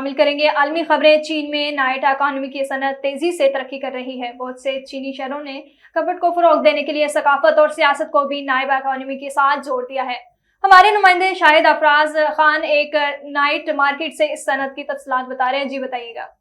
شامل کریں گے عالمی خبریں۔ چین میں نائٹ اکانومی کی صنعت تیزی سے ترقی کر رہی ہے۔ بہت سے چینی شہروں نے کپڑ کو فروغ دینے کے لیے ثقافت اور سیاست کو بھی نائٹ اکانومی کے ساتھ جوڑ دیا ہے۔ ہمارے نمائندے شاہد افراز خان ایک نائٹ مارکیٹ سے اس صنعت کی تفصیلات بتا رہے ہیں۔ جی بتائیے گا۔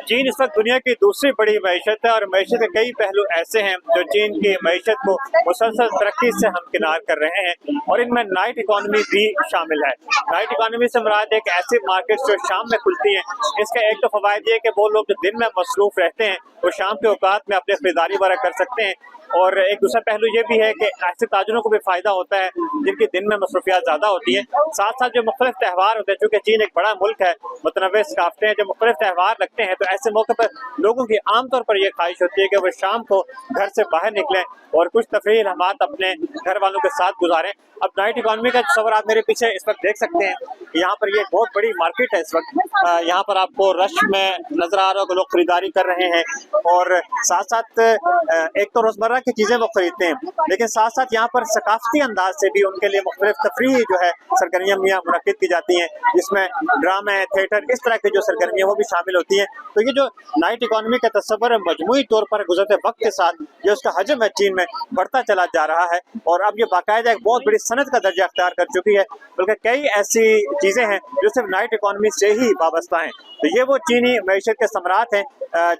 چین اس وقت دنیا کی دوسری بڑی معیشت ہے اور معیشت کے کئی پہلو ایسے ہیں جو چین کی معیشت کو مسلسل ترقی سے ہمکنار کر رہے ہیں اور ان میں نائٹ اکانومی بھی شامل ہے۔ نائٹ اکانومی سے مراد ایک ایسی مارکیٹ جو شام میں کھلتی ہیں۔ اس کا ایک تو فوائد یہ کہ وہ لوگ جو دن میں مصروف رہتے ہیں وہ شام کے اوقات میں اپنے خریداری وغیرہ کر سکتے ہیں، اور ایک دوسرا پہلو یہ بھی ہے کہ ایسے تاجروں کو بھی فائدہ ہوتا ہے جن کی دن میں مصروفیات زیادہ ہوتی ہیں۔ ساتھ ساتھ جو مختلف تہوار ہوتے ہیں، چونکہ چین ایک بڑا ملک ہے، متنوع ثقافتیں ہیں، جو مختلف تہوار لگتے ہیں تو ایسے موقع پر لوگوں کی عام طور پر یہ خواہش ہوتی ہے کہ وہ شام کو گھر سے باہر نکلیں اور کچھ تفریحی لمحات اپنے گھر والوں کے ساتھ گزاریں۔ اب نائٹ اکانومی کا تصور آپ میرے پیچھے اس وقت دیکھ سکتے ہیں کہ یہاں پر یہ بہت بڑی مارکیٹ ہے۔ اس وقت یہاں پر آپ کو رش میں نظر آ رہا ہوگا، لوگ خریداری کر رہے ہیں اور ساتھ ساتھ ایک تو روزمرہ کی چیزیں وہ خریدتے ہیں، لیکن ساتھ ساتھ یہاں پر ثقافتی انداز سے بھی ان کے لیے مختلف تفریحی جو ہے سرگرمیاں منعقد کی جاتی ہیں، جس میں ڈرامے، تھیٹر، اس طرح کی جو سرگرمیاں وہ بھی شامل ہوتی ہیں۔ تو یہ جو نائٹ اکانومی کا تصور مجموعی طور پر گزرتے وقت کے ساتھ جو اس کا حجم ہے چین میں بڑھتا چلا جا رہا ہے، اور اب یہ باقاعدہ ایک بہت بڑی صنعت کا درجہ اختیار کر چکی ہے، بلکہ کئی ایسی چیزیں ہیں جو صرف نائٹ اکانومی سے ہی وابستہ ہیں۔ تو یہ وہ چینی معیشت کے ثمرات ہیں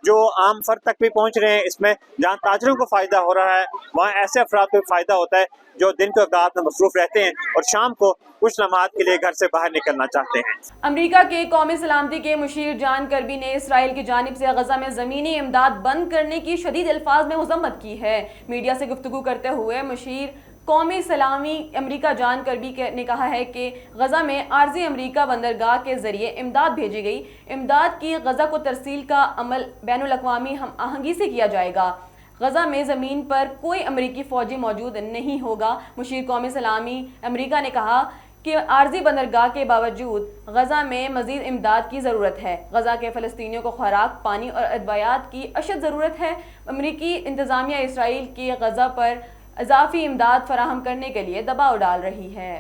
جو عام فرد تک بھی پہنچ رہے ہیں۔ اس میں جہاں تاجروں کو فائدہ ہو رہا ہے وہاں ایسے افراد کو فائدہ ہوتا ہے جو دن کے اوقات میں مصروف رہتے ہیں اور شام کو کچھ لمحات کے لیے گھر سے باہر نکلنا چاہتے ہیں۔ امریکہ کے قومی سلامتی کے مشیر جان کربی نے اسرائیل کی جانب سے غزہ میں زمینی امداد بند کرنے کی شدید الفاظ میں مذمت کی ہے۔ میڈیا سے گفتگو کرتے ہوئے مشیر قومی سلامی امریکہ جان کربی نے کہا ہے کہ غزہ میں عارضی امریکہ بندرگاہ کے ذریعے امداد بھیجی گئی۔ امداد کی غزہ کو ترسیل کا عمل بین الاقوامی ہم آہنگی سے کیا جائے گا۔ غزہ میں زمین پر کوئی امریکی فوجی موجود نہیں ہوگا۔ مشیر قومی سلامی امریکہ نے کہا کہ عارضی بندرگاہ کے باوجود غزہ میں مزید امداد کی ضرورت ہے۔ غزہ کے فلسطینیوں کو خوراک، پانی اور ادویات کی اشد ضرورت ہے۔ امریکی انتظامیہ اسرائیل کی غزہ پر اضافی امداد فراہم کرنے کے لیے دباؤ ڈال رہی ہے۔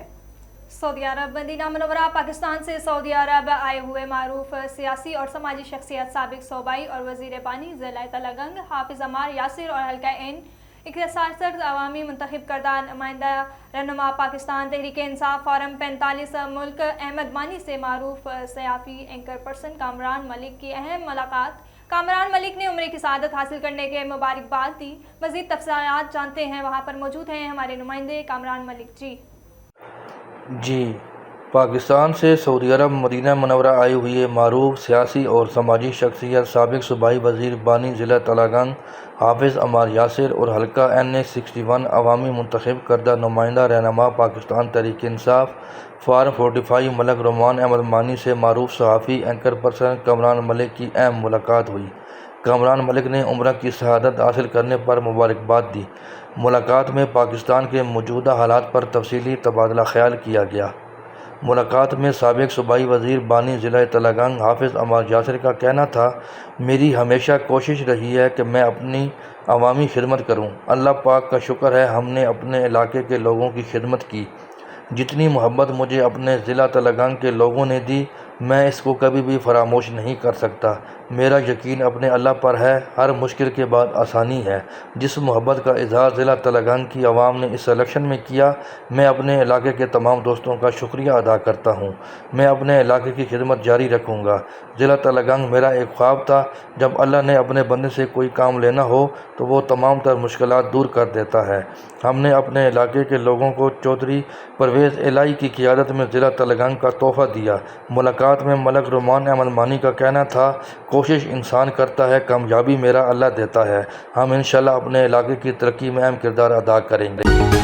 سعودی عرب مدینہ منورہ پاکستان سے سعودی عرب آئے ہوئے معروف سیاسی اور سماجی شخصیت سابق صوبائی اور وزیر بانی ضلع تلنگانگ حافظ عمار یاسر اور حلقہ این 61 عوامی منتخب کردہ نمائندہ رہنما پاکستان تحریک انصاف فورم 45 ملک احمد مانی سے معروف صحافی اینکر پرسن کامران ملک کی اہم ملاقات۔ کامران ملک نے عمرے کی سعادت حاصل کرنے کے مبارکباد دی۔ مزید تفصیلات جانتے ہیں، وہاں پر موجود ہیں ہمارے نمائندے کامران ملک۔ جی پاکستان سے سعودی عرب مدینہ منورہ آئی ہوئی معروف سیاسی اور سماجی شخصیت سابق صوبائی وزیر بانی ضلع تلنگانگ حافظ عمار یاسر اور حلقہ این 61 عوامی منتخب کردہ نمائندہ رہنما پاکستان تحریک انصاف فارم 45 ملک رومان احمد مانی سے معروف صحافی اینکر پرسن کامران ملک کی اہم ملاقات ہوئی۔ کامران ملک نے عمرہ کی شہادت حاصل کرنے پر مبارکباد دی۔ ملاقات میں پاکستان کے موجودہ حالات پر تفصیلی تبادلہ خیال کیا گیا۔ ملاقات میں سابق صوبائی وزیر بانی ضلع تلنگانگ حافظ عمار یاسر کا کہنا تھا، میری ہمیشہ کوشش رہی ہے کہ میں اپنی عوامی خدمت کروں۔ اللہ پاک کا شکر ہے ہم نے اپنے علاقے کے لوگوں کی خدمت کی۔ جتنی محبت مجھے اپنے ضلع تلنگانگ کے لوگوں نے دی میں اس کو کبھی بھی فراموش نہیں کر سکتا۔ میرا یقین اپنے اللہ پر ہے، ہر مشکل کے بعد آسانی ہے۔ جس محبت کا اظہار ضلع تلنگانگ کی عوام نے اس الیکشن میں کیا، میں اپنے علاقے کے تمام دوستوں کا شکریہ ادا کرتا ہوں۔ میں اپنے علاقے کی خدمت جاری رکھوں گا۔ ضلع تلنگانگ میرا ایک خواب تھا۔ جب اللہ نے اپنے بندے سے کوئی کام لینا ہو تو وہ تمام تر مشکلات دور کر دیتا ہے۔ ہم نے اپنے علاقے کے لوگوں کو چودھری پرویز الہی کی قیادت میں ضلع تلنگانگ کا تحفہ دیا۔ ملاقات میں ملک رومان احمد مانی کا کہنا تھا، کوشش انسان کرتا ہے، کامیابی میرا اللہ دیتا ہے۔ ہم انشاءاللہ اپنے علاقے کی ترقی میں اہم کردار ادا کریں گے۔